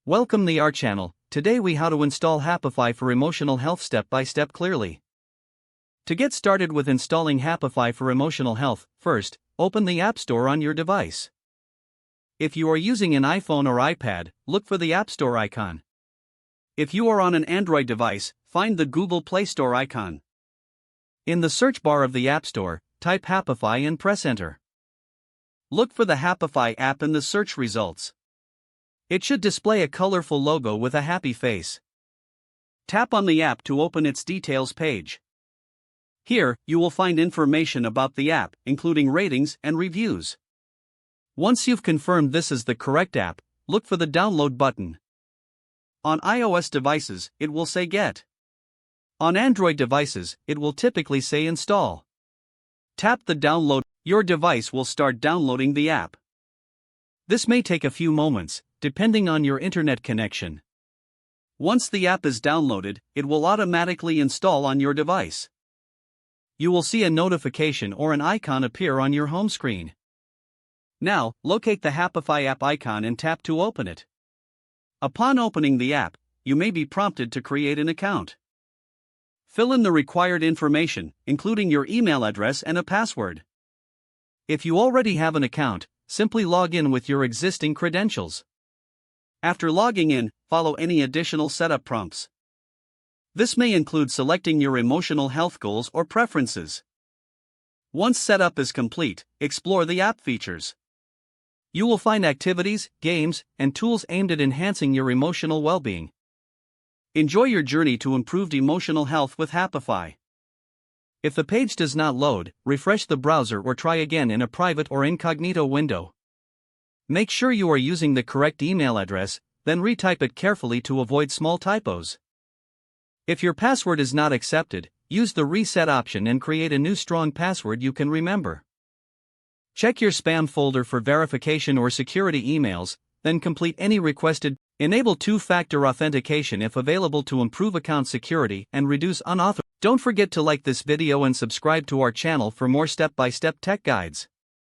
Welcome to our channel. Today we how to install Happify for emotional health step by step clearly. To get started with installing Happify for emotional health, first, open the App Store on your device. If you are using an iPhone or iPad, look for the App Store icon. If you are on an Android device, find the Google Play Store icon. In the search bar of the App Store, type Happify and press enter. Look for the Happify app in the search results. It should display a colorful logo with a happy face. Tap on the app to open its details page. Here, you will find information about the app, including ratings and reviews. Once you've confirmed this is the correct app, look for the download button. On iOS devices, it will say Get. On Android devices, it will typically say Install. Tap the download. Your device will start downloading the app. This may take a few moments, depending on your internet connection. Once the app is downloaded, it will automatically install on your device. You will see a notification or an icon appear on your home screen. Now, locate the Happify app icon and tap to open it. Upon opening the app, you may be prompted to create an account. Fill in the required information, including your email address and a password. If you already have an account, simply log in with your existing credentials. After logging in, follow any additional setup prompts. This may include selecting your emotional health goals or preferences. Once setup is complete, explore the app features. You will find activities, games, and tools aimed at enhancing your emotional well-being. Enjoy your journey to improved emotional health with Happify. If the page does not load, refresh the browser or try again in a private or incognito window. Make sure you are using the correct email address, then retype it carefully to avoid small typos. If your password is not accepted, use the reset option and create a new strong password you can remember. Check your spam folder for verification or security emails, then complete any requested. Enable two-factor authentication if available to improve account security and reduce unauthorized. Don't forget to like this video and subscribe to our channel for more step-by-step tech guides.